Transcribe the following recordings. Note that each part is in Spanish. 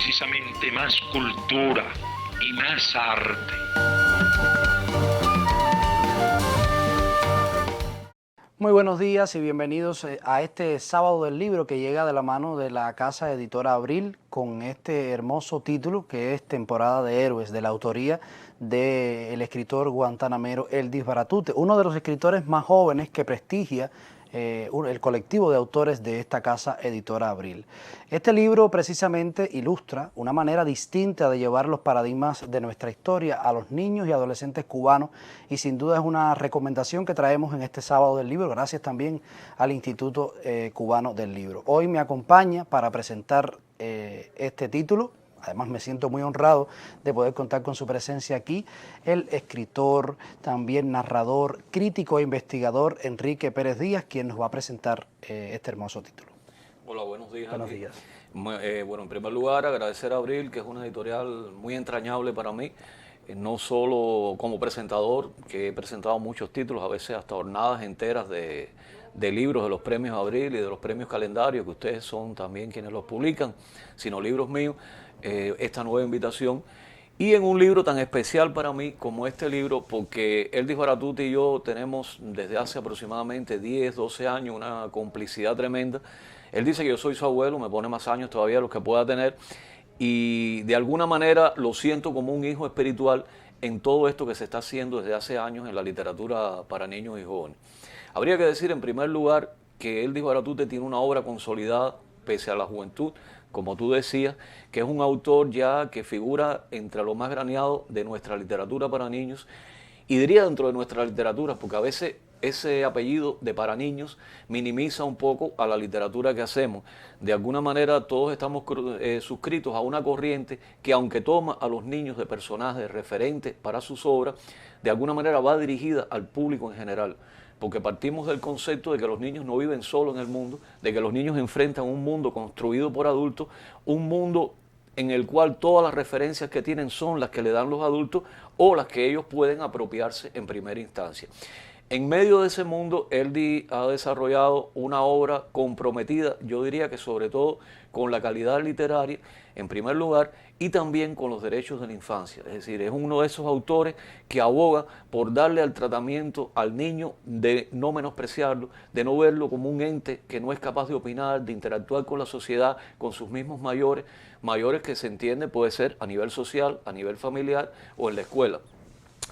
precisamente más cultura y más arte. Muy buenos días y bienvenidos a este sábado del libro que llega de la mano de la casa editora Abril con este hermoso título que es Temporada de Héroes, de la autoría del escritor guantanamero Eldis Baratute, uno de los escritores más jóvenes que prestigia el colectivo de autores de esta casa editora Abril. Este libro precisamente ilustra una manera distinta de llevar los paradigmas de nuestra historia a los niños y adolescentes cubanos y sin duda es una recomendación que traemos en este sábado del libro, gracias también al Instituto Cubano del Libro. Hoy me acompaña para presentar este título. Además me siento muy honrado de poder contar con su presencia aquí, el escritor, también narrador, crítico e investigador Enrique Pérez Díaz, quien nos va a presentar este hermoso título. Hola, buenos días. Buenos días. Bueno, en primer lugar agradecer a Abril, que es una editorial muy entrañable para mí, no solo como presentador, que he presentado muchos títulos, a veces hasta jornadas enteras de libros de los premios Abril y de los premios Calendario, que ustedes son también quienes los publican, sino libros míos. Esta nueva invitación y en un libro tan especial para mí como este libro, porque Eldis Baratute y yo tenemos desde hace aproximadamente 10, 12 años una complicidad tremenda. Él dice que yo soy su abuelo, me pone más años todavía los que pueda tener y de alguna manera lo siento como un hijo espiritual en todo esto que se está haciendo desde hace años en la literatura para niños y jóvenes. Habría que decir en primer lugar que Eldis Baratute tiene una obra consolidada pese a la juventud, como tú decías, que es un autor ya que figura entre lo más graneado de nuestra literatura para niños y diría dentro de nuestra literatura, porque a veces ese apellido de para niños minimiza un poco a la literatura que hacemos. De alguna manera todos estamos suscritos a una corriente que aunque toma a los niños de personajes referentes para sus obras, de alguna manera va dirigida al público en general. Porque partimos del concepto de que los niños no viven solo en el mundo, de que los niños enfrentan un mundo construido por adultos, un mundo en el cual todas las referencias que tienen son las que le dan los adultos o las que ellos pueden apropiarse en primera instancia. En medio de ese mundo, Eldis ha desarrollado una obra comprometida, yo diría que sobre todo con la calidad literaria, en primer lugar, y también con los derechos de la infancia. Es decir, es uno de esos autores que aboga por darle al tratamiento al niño, de no menospreciarlo, de no verlo como un ente que no es capaz de opinar, de interactuar con la sociedad, con sus mismos mayores que se entiende puede ser a nivel social, a nivel familiar o en la escuela.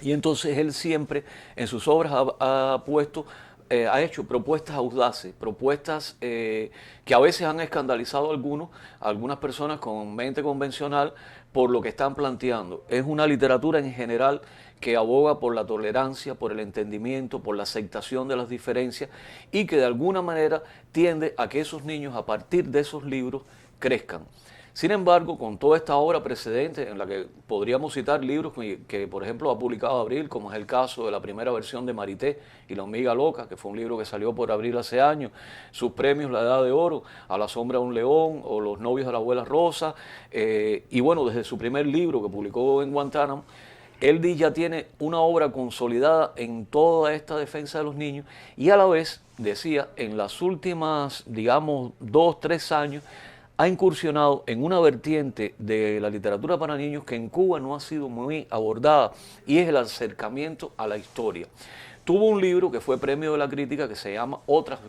Y entonces él siempre en sus obras ha hecho propuestas audaces, propuestas que a veces han escandalizado a algunas personas con mente convencional por lo que están planteando. Es una literatura en general que aboga por la tolerancia, por el entendimiento, por la aceptación de las diferencias y que de alguna manera tiende a que esos niños a partir de esos libros crezcan. Sin embargo, con toda esta obra precedente, en la que podríamos citar libros que por ejemplo, ha publicado Abril, como es el caso de la primera versión de Marité y la hormiga loca, que fue un libro que salió por Abril hace años, sus premios La Edad de Oro, A la sombra de un león, o Los novios de la abuela Rosa, y bueno, desde su primer libro que publicó en Guantánamo, Eldis ya tiene una obra consolidada en toda esta defensa de los niños y a la vez, decía, en las últimas, digamos, 2, 3 años, ha incursionado en una vertiente de la literatura para niños que en Cuba no ha sido muy abordada y es el acercamiento a la historia. Tuvo un libro que fue premio de la crítica que se llama Otras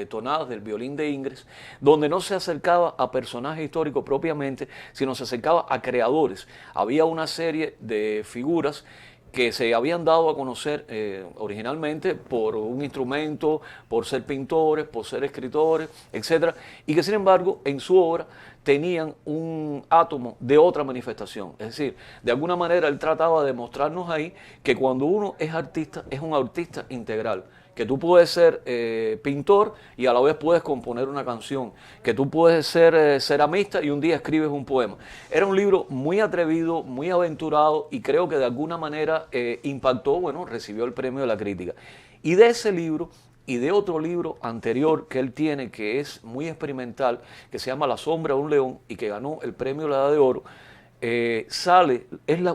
tonadas del violín de Ingres, donde no se acercaba a personajes históricos propiamente, sino se acercaba a creadores. Había una serie de figuras que se habían dado a conocer originalmente por un instrumento, por ser pintores, por ser escritores, etcétera, y que sin embargo en su obra tenían un átomo de otra manifestación. Es decir, de alguna manera él trataba de mostrarnos ahí que cuando uno es artista, es un artista integral, que tú puedes ser pintor y a la vez puedes componer una canción, que tú puedes ser ceramista y un día escribes un poema. Era un libro muy atrevido, muy aventurado y creo que de alguna manera impactó, bueno, recibió el premio de la crítica. Y de ese libro y de otro libro anterior que él tiene, que es muy experimental, que se llama La sombra de un león y que ganó el premio La Edad de Oro,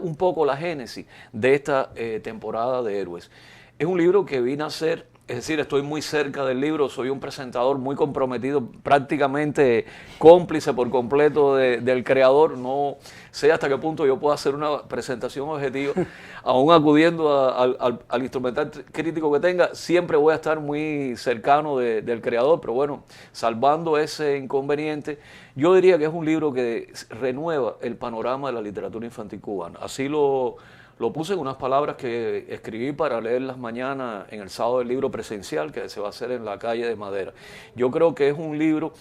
un poco la génesis de esta temporada de héroes. Es un libro que vino a ser Es decir, estoy muy cerca del libro, soy un presentador muy comprometido, prácticamente cómplice por completo del creador. No sé hasta qué punto yo puedo hacer una presentación objetiva, aún acudiendo al instrumental crítico que tenga, siempre voy a estar muy cercano del creador, pero bueno, salvando ese inconveniente, yo diría que es un libro que renueva el panorama de la literatura infantil cubana. Así lo puse en unas palabras que escribí para leerlas mañana en el sábado del libro presencial que se va a hacer en la calle de Madera. Yo creo que es un libro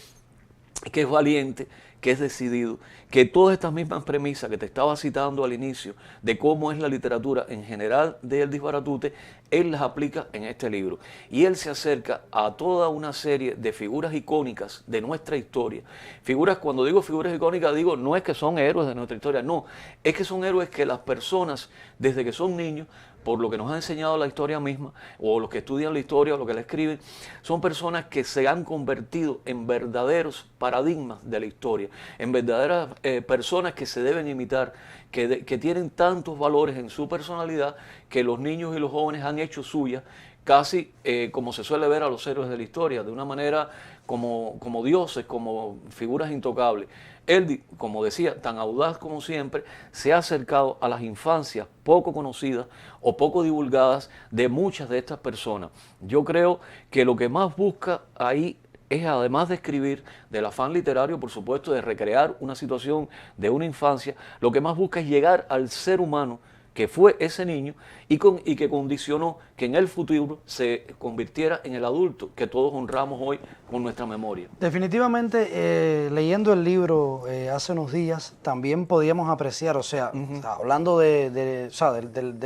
que es valiente, que es decidido, que todas estas mismas premisas que te estaba citando al inicio de cómo es la literatura en general de El Disbaratute, él las aplica en este libro. Y él se acerca a toda una serie de figuras icónicas de nuestra historia. Figuras, cuando digo figuras icónicas, digo, no es que son héroes de nuestra historia, no, es que son héroes que las personas, desde que son niños, por lo que nos ha enseñado la historia misma, o los que estudian la historia o los que la escriben, son personas que se han convertido en verdaderos paradigmas de la historia, en verdaderas personas que se deben imitar, que tienen tantos valores en su personalidad que los niños y los jóvenes han hecho suyas, casi como se suele ver a los héroes de la historia, de una manera como dioses, como figuras intocables. Él, como decía, tan audaz como siempre, se ha acercado a las infancias poco conocidas o poco divulgadas de muchas de estas personas. Yo creo que lo que más busca ahí es, además de escribir, del afán literario, por supuesto, de recrear una situación de una infancia, lo que más busca es llegar al ser humano que fue ese niño y que condicionó que en el futuro se convirtiera en el adulto que todos honramos hoy con nuestra memoria. Definitivamente, leyendo el libro hace unos días, también podíamos apreciar, o sea, hablando de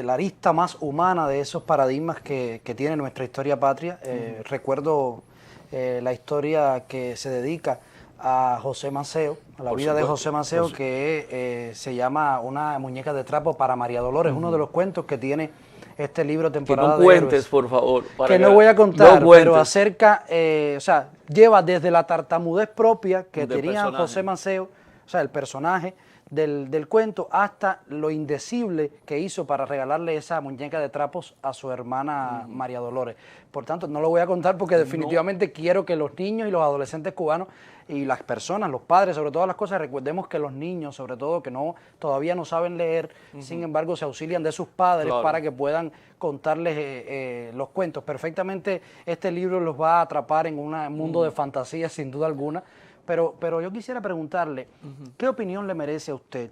la arista más humana de esos paradigmas que tiene nuestra historia patria, recuerdo la historia que se dedica a José Maceo, a la vida de José Maceo, que se llama Una muñeca de trapo para María Dolores, uno de los cuentos que tiene este libro Temporada de Héroes. Que no cuentes, por favor. Que no voy a contar, pero acerca, o sea, lleva desde la tartamudez propia que tenía José Maceo, o sea, el personaje del cuento, hasta lo indecible que hizo para regalarle esa muñeca de trapos a su hermana María Dolores. Por tanto, no lo voy a contar porque definitivamente quiero que los niños y los adolescentes cubanos y las personas, los padres, sobre todas las cosas, recordemos que los niños, sobre todo, que todavía no saben leer, sin embargo, se auxilian de sus padres para que puedan contarles los cuentos. Perfectamente este libro los va a atrapar en un mundo de fantasía, sin duda alguna. Pero yo quisiera preguntarle, ¿qué opinión le merece a usted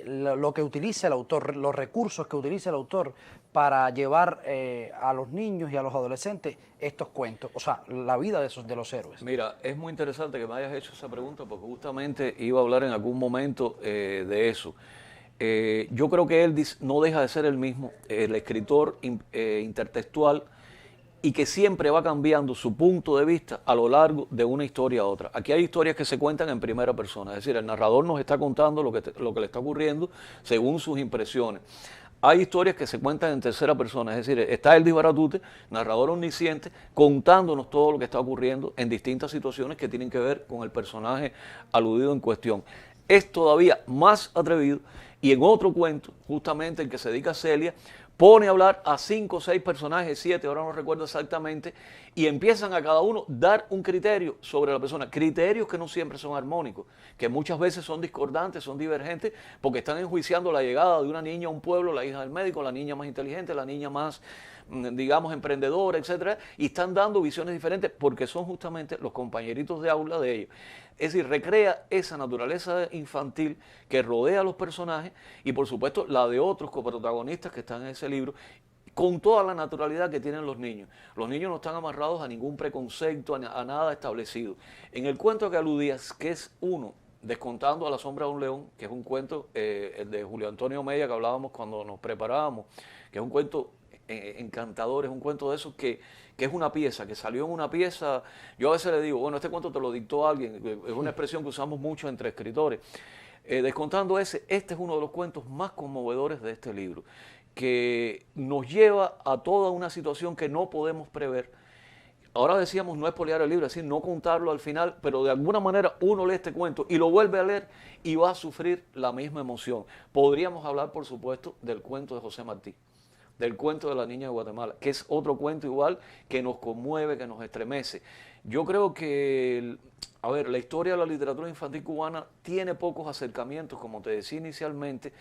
lo que utiliza el autor, los recursos que utiliza el autor para llevar a los niños y a los adolescentes estos cuentos, o sea, la vida de los héroes? Mira, es muy interesante que me hayas hecho esa pregunta porque justamente iba a hablar en algún momento de eso. Yo creo que él no deja de ser el mismo, el escritor intertextual, y que siempre va cambiando su punto de vista a lo largo de una historia a otra. Aquí hay historias que se cuentan en primera persona, es decir, el narrador nos está contando lo que le está ocurriendo según sus impresiones. Hay historias que se cuentan en tercera persona, es decir, está El Disbaratute, narrador omnisciente, contándonos todo lo que está ocurriendo en distintas situaciones que tienen que ver con el personaje aludido en cuestión. Es todavía más atrevido y en otro cuento, justamente el que se dedica a Celia, pone a hablar a 5 o 6 personajes, 7, ahora no recuerdo exactamente, y empiezan a cada uno dar un criterio sobre la persona. Criterios que no siempre son armónicos, que muchas veces son discordantes, son divergentes, porque están enjuiciando la llegada de una niña a un pueblo, la hija del médico, la niña más inteligente, la niña más, digamos, emprendedora, etcétera, y están dando visiones diferentes porque son justamente los compañeritos de aula de ellos. Es decir, recrea esa naturaleza infantil que rodea a los personajes y, por supuesto, la de otros coprotagonistas que están en ese libro, con toda la naturalidad que tienen los niños. Los niños no están amarrados a ningún preconcepto, a nada establecido. En el cuento que aludías, que es uno, Descontando a la sombra de un león, que es un cuento, el de Julio Antonio Mella, que hablábamos cuando nos preparábamos, que es un cuento encantador, es un cuento de esos que es una pieza, que salió en una pieza. Yo a veces le digo, bueno, este cuento te lo dictó alguien, es una expresión que usamos mucho entre escritores. Descontando este es uno de los cuentos más conmovedores de este libro, que nos lleva a toda una situación que no podemos prever. Ahora decíamos no espolear el libro, es decir, no contarlo al final, pero de alguna manera uno lee este cuento y lo vuelve a leer y va a sufrir la misma emoción. Podríamos hablar, por supuesto, del cuento de José Martí. del cuento de la niña de Guatemala, que es otro cuento igual que nos conmueve, que nos estremece. Yo creo que, a ver, la historia de la literatura infantil cubana tiene pocos acercamientos, como te decía inicialmente,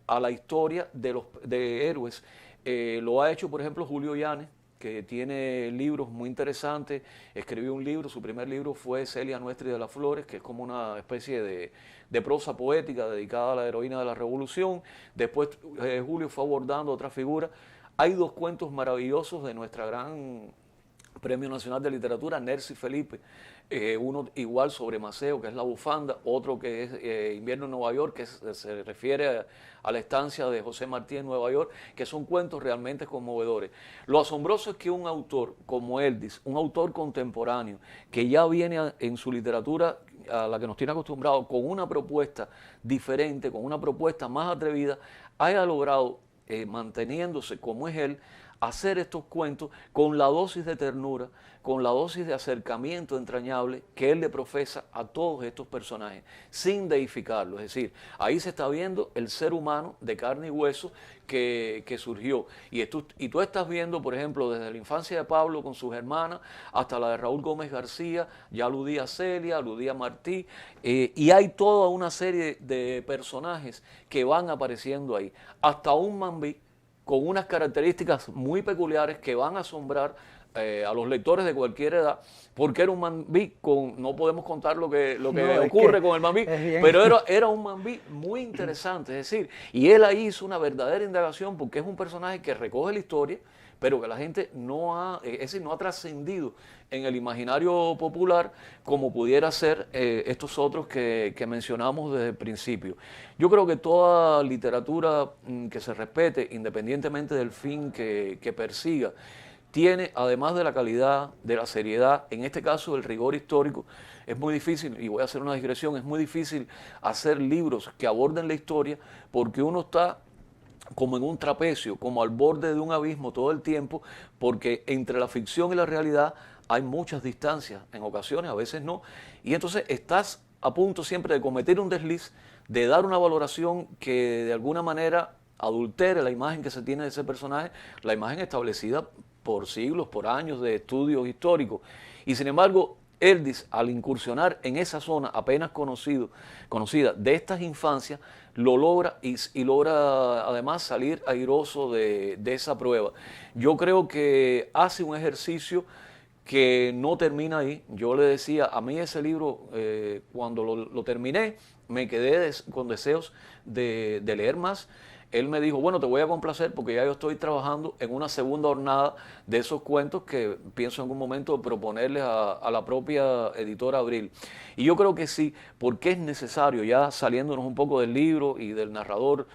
a la historia de héroes. Lo ha hecho, por ejemplo, Julio Yanes, que tiene libros muy interesantes. Escribió un libro, su primer libro fue Celia Nuestri de las Flores, que es como una especie de prosa poética dedicada a la heroína de la Revolución. Después Julio fue abordando otras figuras. Hay dos cuentos maravillosos de nuestra gran Premio Nacional de Literatura, Nercy Felipe, uno igual sobre Maceo, que es La Bufanda, otro que es Invierno en Nueva York, que se refiere a la estancia de José Martí en Nueva York, que son cuentos realmente conmovedores. Lo asombroso es que un autor como Eldis, un autor contemporáneo, que ya viene en su literatura a la que nos tiene acostumbrados, con una propuesta diferente, con una propuesta más atrevida, haya logrado, manteniéndose como es él, hacer estos cuentos con la dosis de ternura, con la dosis de acercamiento entrañable que él le profesa a todos estos personajes, sin deificarlos. Es decir, ahí se está viendo el ser humano de carne y hueso que surgió. Y tú estás viendo, por ejemplo, desde la infancia de Pablo con sus hermanas hasta la de Raúl Gómez García, ya aludía a Celia, aludía a Martí, y hay toda una serie de personajes que van apareciendo ahí. Hasta un Mambí, con unas características muy peculiares que van a asombrar a los lectores de cualquier edad, porque era un Mambí no podemos contar lo que ocurre con el Mambí, pero era un Mambí muy interesante, es decir, y él ahí hizo una verdadera indagación porque es un personaje que recoge la historia, pero que la gente no ha trascendido en el imaginario popular como pudiera ser estos otros que mencionamos desde el principio. Yo creo que toda literatura que se respete, independientemente del fin que persiga, tiene, además de la calidad, de la seriedad, en este caso del rigor histórico. Es muy difícil, y voy a hacer una digresión, es muy difícil hacer libros que aborden la historia porque uno está como en un trapecio, como al borde de un abismo todo el tiempo, porque entre la ficción y la realidad hay muchas distancias, en ocasiones, a veces no, y entonces estás a punto siempre de cometer un desliz, de dar una valoración que de alguna manera adultere la imagen que se tiene de ese personaje, la imagen establecida por siglos, por años de estudios históricos, y sin embargo, Eldis, al incursionar en esa zona apenas conocida de estas infancias, lo logra y logra además salir airoso de esa prueba. Yo creo que hace un ejercicio que no termina ahí. Yo le decía, a mí ese libro, cuando lo terminé, me quedé con deseos de leer más. Él me dijo, bueno, te voy a complacer porque ya yo estoy trabajando en una segunda jornada de esos cuentos que pienso en algún momento proponerles a la propia editora Abril. Y yo creo que sí, porque es necesario, ya saliéndonos un poco del libro y del narrador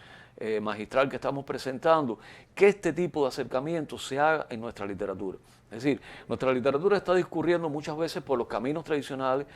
magistral que estamos presentando, que este tipo de acercamiento se haga en nuestra literatura. Es decir, nuestra literatura está discurriendo muchas veces por los caminos tradicionales,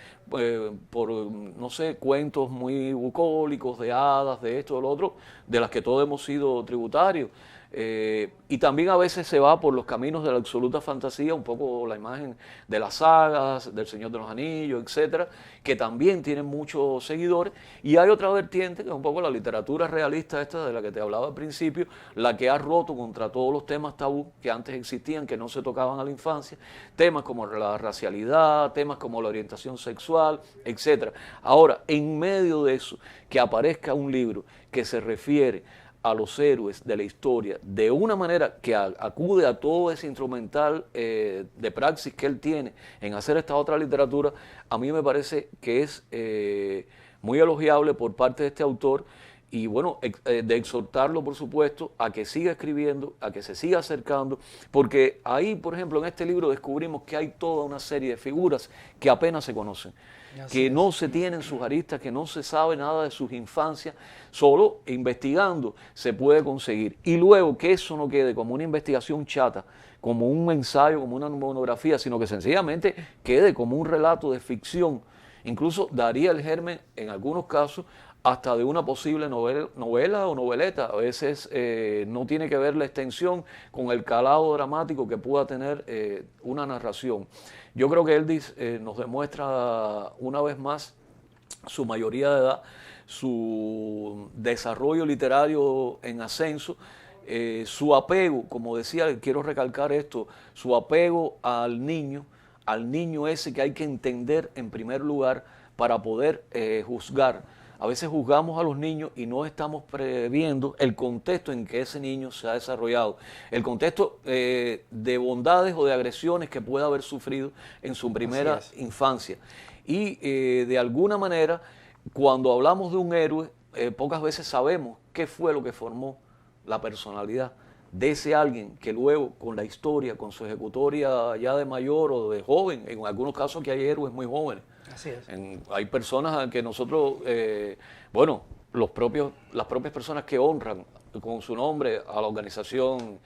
por, no sé, cuentos muy bucólicos, de hadas, de esto, de lo otro, de las que todos hemos sido tributarios. Y también a veces se va por los caminos de la absoluta fantasía, un poco la imagen de las sagas, del Señor de los Anillos, etcétera, que también tienen muchos seguidores. Y hay otra vertiente, que es un poco la literatura realista esta de la que te hablaba al principio, la que ha roto contra todos los temas tabú que antes existían, que no se tocaban a la infancia, temas como la racialidad, temas como la orientación sexual, etcétera. Ahora, en medio de eso, que aparezca un libro que se refiere a los héroes de la historia de una manera que acude a todo ese instrumental de praxis que él tiene en hacer esta otra literatura, a mí me parece que es muy elogiable por parte de este autor y bueno, de exhortarlo por supuesto a que siga escribiendo, a que se siga acercando, porque ahí por ejemplo en este libro descubrimos que hay toda una serie de figuras que apenas se conocen, que no se tienen sus aristas, que no se sabe nada de sus infancias, solo investigando se puede conseguir. Y luego que eso no quede como una investigación chata, como un ensayo, como una monografía, sino que sencillamente quede como un relato de ficción. Incluso daría el germen, en algunos casos, hasta de una posible novela o noveleta. A veces no tiene que ver la extensión con el calado dramático que pueda tener una narración. Yo creo que Eldis nos demuestra una vez más su mayoría de edad, su desarrollo literario en ascenso su apego, como decía, quiero recalcar esto, su apego al niño ese que hay que entender en primer lugar para poder juzgar. A veces juzgamos a los niños y no estamos previendo el contexto en que ese niño se ha desarrollado, el contexto de bondades o de agresiones que pueda haber sufrido en su primera infancia. Y de alguna manera, cuando hablamos de un héroe, pocas veces sabemos qué fue lo que formó la personalidad de ese alguien que luego, con la historia, con su ejecutoria ya de mayor o de joven, en algunos casos que hay héroes muy jóvenes. Así es. Hay personas a que nosotros, bueno, las propias personas que honran con su nombre a la organización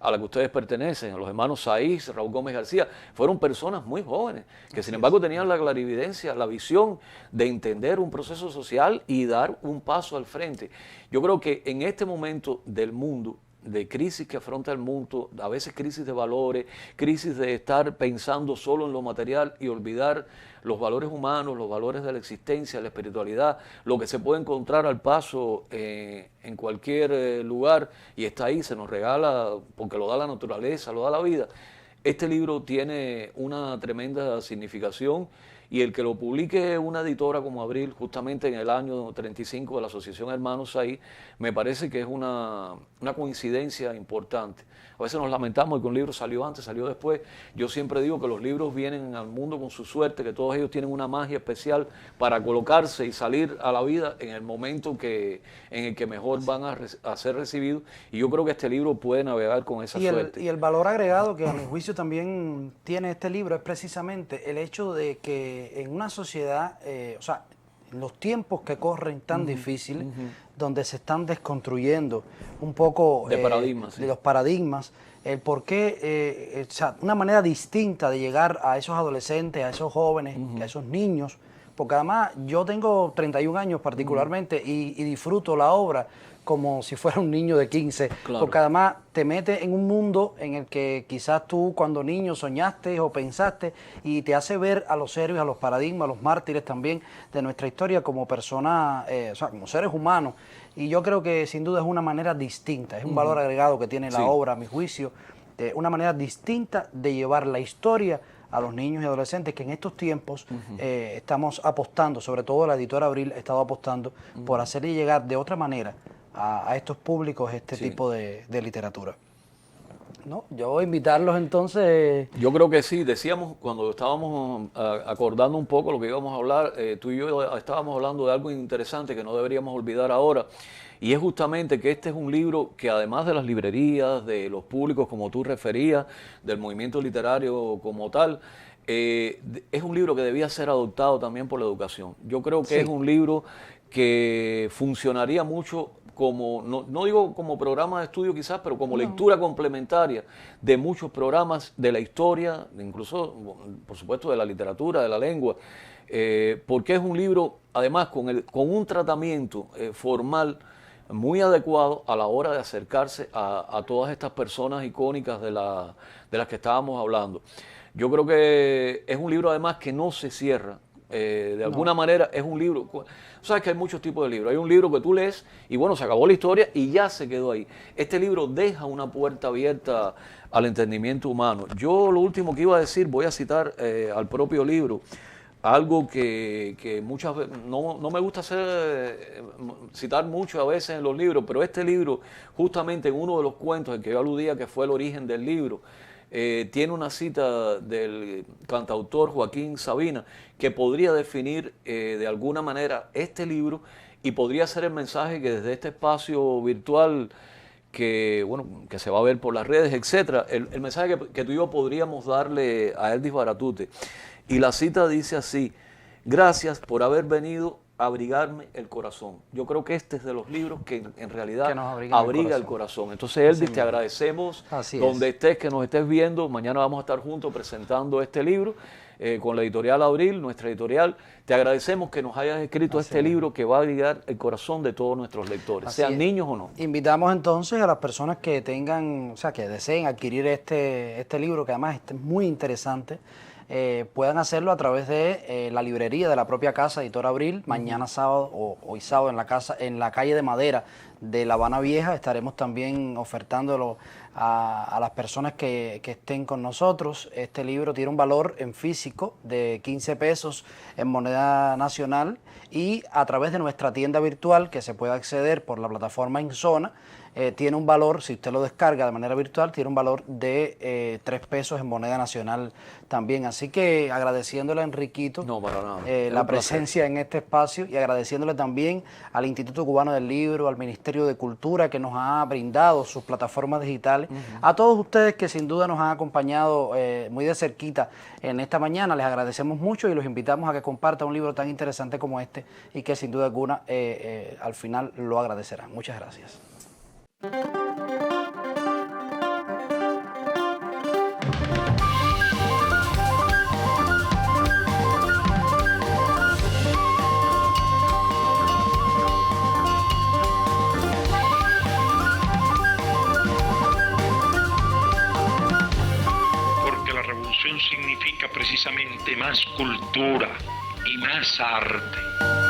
a la que ustedes pertenecen, a los hermanos Saiz, Raúl Gómez García, fueron personas muy jóvenes, que sin embargo tenían la clarividencia, la visión de entender un proceso social y dar un paso al frente. Yo creo que en este momento del mundo, de crisis que afronta el mundo, a veces crisis de valores, crisis de estar pensando solo en lo material y olvidar los valores humanos, los valores de la existencia, la espiritualidad, lo que se puede encontrar al paso en cualquier lugar y está ahí, se nos regala porque lo da la naturaleza, lo da la vida. Este libro tiene una tremenda significación y el que lo publique una editora como Abril, justamente en el año 35 de la Asociación Hermanos Ahí, me parece que es una coincidencia importante. A veces nos lamentamos de que un libro salió antes, salió después. Yo siempre digo que los libros vienen al mundo con su suerte, que todos ellos tienen una magia especial para colocarse y salir a la vida en el momento en el que mejor van a ser recibidos. Y yo creo que este libro puede navegar con esa suerte. Y el valor agregado que a mi juicio también tiene este libro es precisamente el hecho de que en una sociedad, o sea, en los tiempos que corren tan difíciles, donde se están desconstruyendo un poco de paradigmas, de los paradigmas, el por qué, o sea, una manera distinta de llegar a esos adolescentes, a esos jóvenes, a esos niños, porque además yo tengo 31 años particularmente y disfruto la obra como si fuera un niño de 15, claro. Porque además te mete en un mundo en el que quizás tú cuando niño soñaste o pensaste y te hace ver a los héroes, a los paradigmas, a los mártires también de nuestra historia como personas, o sea, como seres humanos. Y yo creo que sin duda es una manera distinta, es un valor agregado que tiene la obra, a mi juicio, una manera distinta de llevar la historia a los niños y adolescentes que en estos tiempos estamos apostando, sobre todo la editora Abril ha estado apostando por hacerle llegar de otra manera a estos públicos este tipo de literatura. ¿No? Yo voy a invitarlos entonces. Yo creo que sí, decíamos cuando estábamos acordando un poco lo que íbamos a hablar, tú y yo estábamos hablando de algo interesante que no deberíamos olvidar ahora, y es justamente que este es un libro que además de las librerías, de los públicos como tú referías, del movimiento literario como tal, es un libro que debía ser adoptado también por la educación. Yo creo que es un libro que funcionaría mucho como, no digo como programa de estudio quizás, pero como lectura complementaria de muchos programas de la historia, incluso, por supuesto, de la literatura, de la lengua, porque es un libro, además, con un tratamiento formal muy adecuado a la hora de acercarse a todas estas personas icónicas de las que estábamos hablando. Yo creo que es un libro, además, que no se cierra. De alguna manera es un libro, sabes que hay muchos tipos de libros, hay un libro que tú lees y bueno, se acabó la historia y ya se quedó ahí. Este libro deja una puerta abierta al entendimiento humano. Yo lo último que iba a decir, voy a citar al propio libro, algo que muchas veces, no me gusta citar mucho a veces en los libros, pero este libro, justamente en uno de los cuentos en que yo aludía que fue el origen del libro, tiene una cita del cantautor Joaquín Sabina que podría definir de alguna manera este libro y podría ser el mensaje que desde este espacio virtual que se va a ver por las redes, etcétera, el mensaje que tú y yo podríamos darle a Eldis Baratute. Y la cita dice así: gracias por haber venido a abrigarme el corazón. Yo creo que este es de los libros que en realidad que nos abriga el corazón. Entonces, Eldis, te agradecemos donde estés, que nos estés viendo. Mañana vamos a estar juntos presentando este libro con la editorial Abril, nuestra editorial. Te agradecemos que nos hayas escrito este libro que va a abrigar el corazón de todos nuestros lectores, sean niños o no. Invitamos entonces a las personas que tengan, o sea, que deseen adquirir este libro, que además es muy interesante. Puedan hacerlo a través de la librería de la propia casa Editora Abril, mañana sábado o hoy sábado en la calle de madera de La Habana Vieja. Estaremos también ofertándolo a las personas que estén con nosotros. Este libro tiene un valor en físico de 15 pesos en moneda nacional, y a través de nuestra tienda virtual, que se puede acceder por la plataforma Inzona, tiene un valor, si usted lo descarga de manera virtual, tiene un valor de 3 pesos en moneda nacional también. Así que agradeciéndole a Enriquito No, para nada. la presencia en este espacio, y agradeciéndole también al Instituto Cubano del Libro, al Ministerio de Cultura, que nos ha brindado sus plataformas digitales, a todos ustedes que sin duda nos han acompañado muy de cerquita en esta mañana. Les agradecemos mucho y los invitamos a que compartan un libro tan interesante como este, y que sin duda alguna al final lo agradecerán. Muchas gracias. Porque la revolución significa precisamente más cultura y más arte.